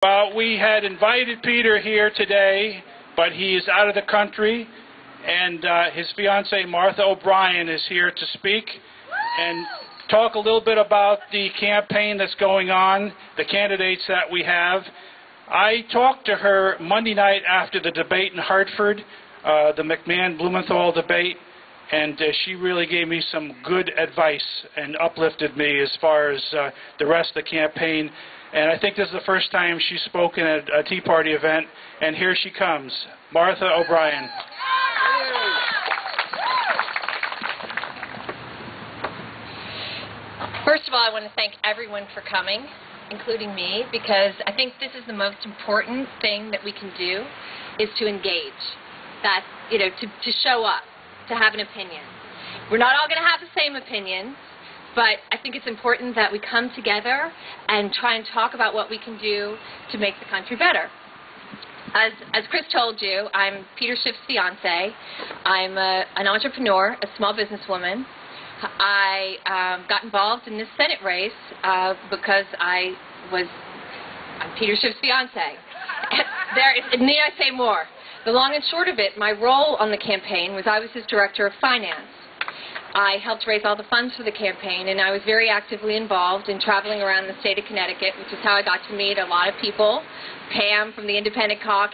Well, we had invited Peter here today, but he is out of the country, and his fiancee Martha O'Brien is here to speak and talk a little bit about the campaign that's going on, the candidates that we have. I talked to her Monday night after the debate in Hartford, the McMahon-Blumenthal debate, and she really gave me some good advice and uplifted me as far as the rest of the campaign. And I think this is the first time she's spoken at a Tea Party event, and here she comes, Martha O'Brien. First of all, I want to thank everyone for coming, including me, because I think this is the most important thing that we can do, is to engage, that, to show up, to have an opinion. We're not all going to have the same opinion, but I think it's important that we come together and try and talk about what we can do to make the country better. As Chris told you, I'm Peter Schiff's fiancée. I'm an entrepreneur, a small businesswoman. I got involved in this Senate race because I'm Peter Schiff's fiancée. Need I say more? The long and short of it, my role on the campaign was I was his director of finance. I helped raise all the funds for the campaign, and I was very actively involved in traveling around the state of Connecticut, which is how I got to meet a lot of people. Pam from the Independent Caucus,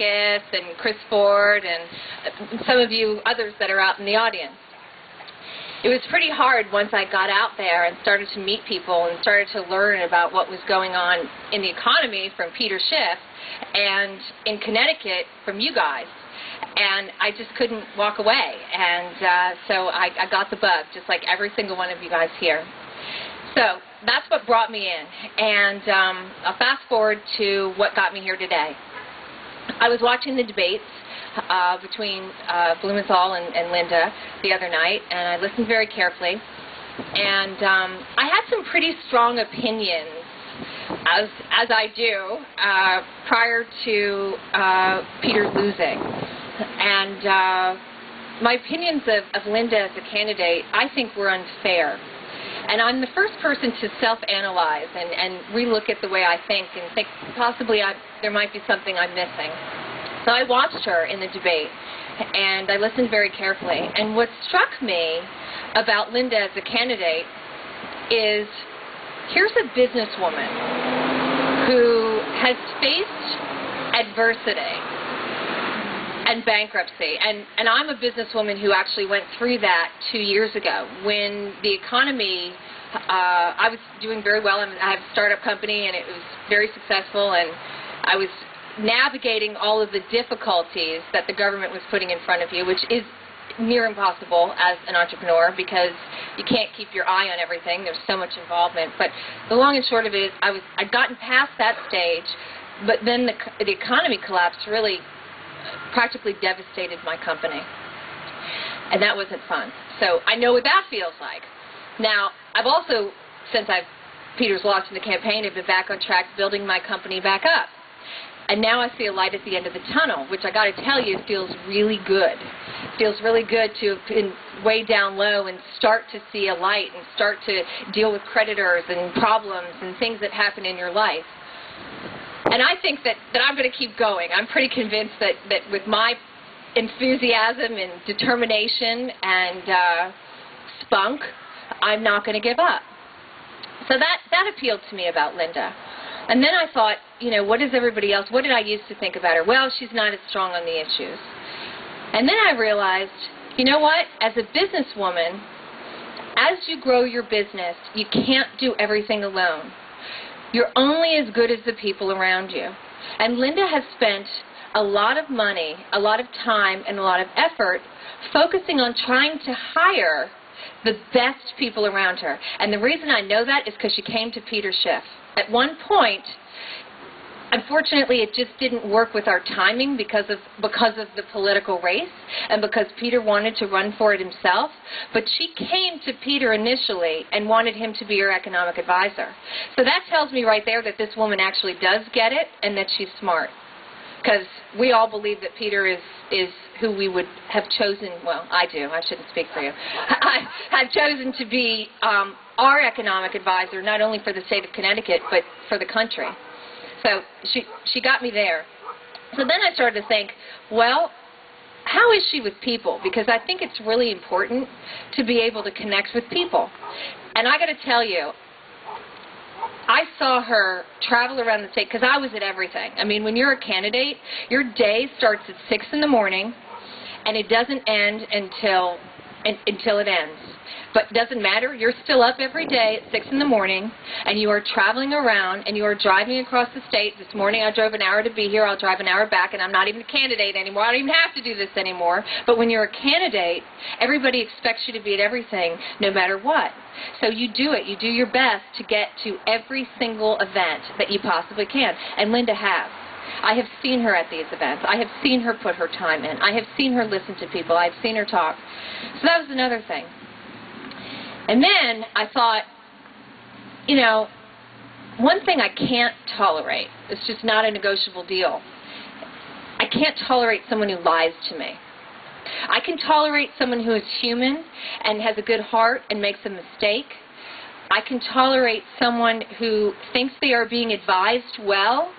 and Chris Ford, and some of you others that are out in the audience. It was pretty hard once I got out there and started to meet people and started to learn about what was going on in the economy from Peter Schiff, and in Connecticut from you guys. And I just couldn't walk away, and so I got the bug, just like every single one of you guys here. So that's what brought me in, and I'll fast forward to what got me here today. I was watching the debates between Blumenthal and Linda the other night, and I listened very carefully, and I had some pretty strong opinions, as I do, prior to Peter losing. And my opinions of Linda as a candidate, I think, were unfair. And I'm the first person to self-analyze and relook at the way I think and think possibly there might be something I'm missing. So I watched her in the debate, and I listened very carefully. And what struck me about Linda as a candidate is, here's a businesswoman who has faced adversity and bankruptcy. And I'm a businesswoman who actually went through that 2 years ago when the economy, I was doing very well. I have a startup company, and it was very successful, and I was navigating all of the difficulties that the government was putting in front of you, which is near impossible as an entrepreneur because you can't keep your eye on everything. There's so much involvement. But the long and short of it is I'd gotten past that stage, but then the economy collapsed, really practically devastated my company. And that wasn't fun. So I know what that feels like. Now, I've also, since Peter's lost in the campaign, I've been back on track building my company back up. And now I see a light at the end of the tunnel, which I got to tell you feels really good. It feels really good to be way down low and start to see a light and start to deal with creditors and problems and things that happen in your life. And I think that I'm going to keep going. I'm pretty convinced that with my enthusiasm and determination and spunk, I'm not going to give up. So that appealed to me about Linda. And then I thought, what is everybody else? What did I used to think about her? Well, she's not as strong on the issues. And then I realized, you know what? As a businesswoman, as you grow your business, you can't do everything alone. You're only as good as the people around you. And Linda has spent a lot of money, a lot of time, and a lot of effort focusing on trying to hire the best people around her. And the reason I know that is because she came to Peter Schiff. At one point, unfortunately, it just didn't work with our timing because of the political race and because Peter wanted to run for it himself. But she came to Peter initially and wanted him to be her economic advisor. So that tells me right there that this woman actually does get it and that she's smart. Because we all believe that Peter is who we would have chosen, well, I do, I shouldn't speak for you, I have chosen to be our economic advisor, not only for the state of Connecticut, but for the country. So she got me there. So then I started to think, well, how is she with people? Because I think it's really important to be able to connect with people. And I got to tell you, I saw her travel around the state because I was at everything. I mean, when you're a candidate, your day starts at 6 in the morning, and it doesn't end until it ends. But it doesn't matter. You're still up every day at 6 in the morning, and you are traveling around, and you are driving across the state. This morning I drove an hour to be here. I'll drive an hour back, and I'm not even a candidate anymore. I don't even have to do this anymore. But when you're a candidate, everybody expects you to be at everything no matter what. So you do it. You do your best to get to every single event that you possibly can. And Linda has. I have seen her at these events. I have seen her put her time in. I have seen her listen to people. I have seen her talk. So that was another thing. And then I thought, you know, one thing I can't tolerate, it's just not a negotiable deal. I can't tolerate someone who lies to me. I can tolerate someone who is human and has a good heart and makes a mistake. I can tolerate someone who thinks they are being advised well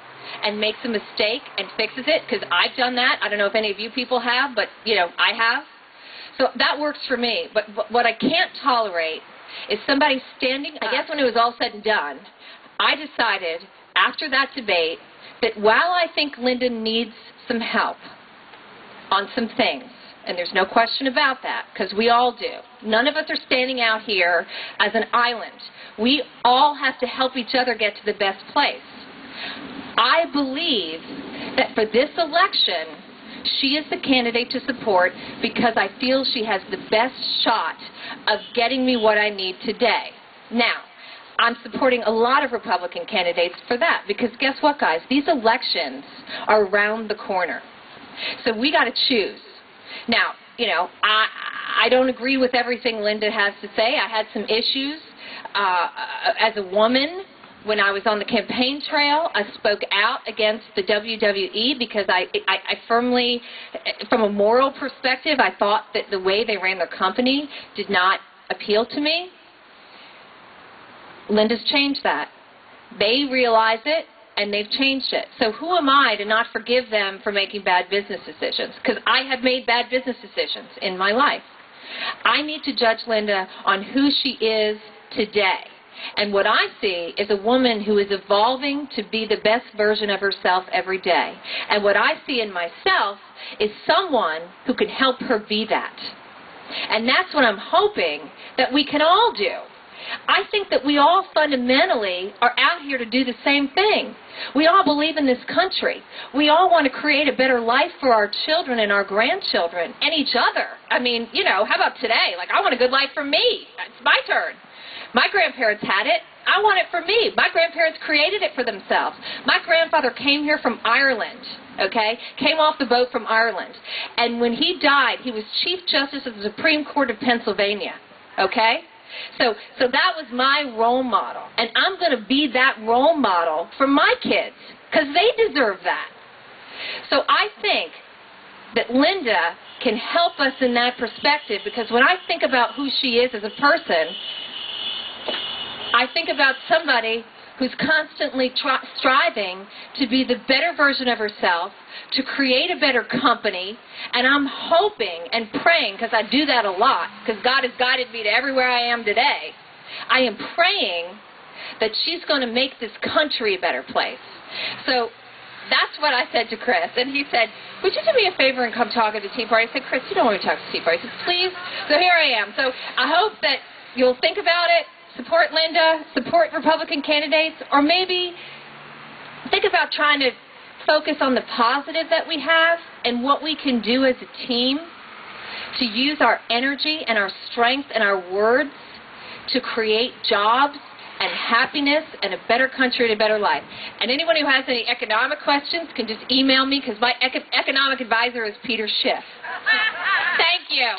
and makes a mistake and fixes it, because I've done that. I don't know if any of you people have, but, you know, I have. So that works for me. But what I can't tolerate is somebody standing, I guess when it was all said and done, I decided after that debate that while I think Linda needs some help on some things, and there's no question about that, because we all do. None of us are standing out here as an island. We all have to help each other get to the best place. I believe that for this election, she is the candidate to support because I feel she has the best shot of getting me what I need today. Now, I'm supporting a lot of Republican candidates for that because guess what, guys? These elections are around the corner. So we got to choose. Now, you know, I don't agree with everything Linda has to say. I had some issues as a woman. When I was on the campaign trail, I spoke out against the WWE because I firmly, from a moral perspective, I thought that the way they ran their company did not appeal to me. Linda's changed that. They realize it, and they've changed it. So who am I to not forgive them for making bad business decisions? Because I have made bad business decisions in my life. I need to judge Linda on who she is today. And what I see is a woman who is evolving to be the best version of herself every day. And what I see in myself is someone who can help her be that. And that's what I'm hoping that we can all do. I think that we all fundamentally are out here to do the same thing. We all believe in this country. We all want to create a better life for our children and our grandchildren and each other. I mean, you know, how about today? Like, I want a good life for me. It's my turn. My grandparents had it. I want it for me. My grandparents created it for themselves. My grandfather came here from Ireland, okay? Came off the boat from Ireland. And when he died, he was Chief Justice of the Supreme Court of Pennsylvania, okay? So that was my role model. And I'm going to be that role model for my kids because they deserve that. So I think that Linda can help us in that perspective because when I think about who she is as a person, I think about somebody who's constantly striving to be the better version of herself, to create a better company, and I'm hoping and praying, because I do that a lot, because God has guided me to everywhere I am today, I am praying that she's going to make this country a better place. So that's what I said to Chris, and he said, would you do me a favor and come talk at the Tea Party? I said, Chris, you don't want me to talk at the Tea Party. I said, please. So here I am. So I hope that you'll think about it. Support Linda, support Republican candidates, or maybe think about trying to focus on the positive that we have and what we can do as a team to use our energy and our strength and our words to create jobs and happiness and a better country and a better life. And anyone who has any economic questions can just email me because my economic advisor is Peter Schiff. Thank you.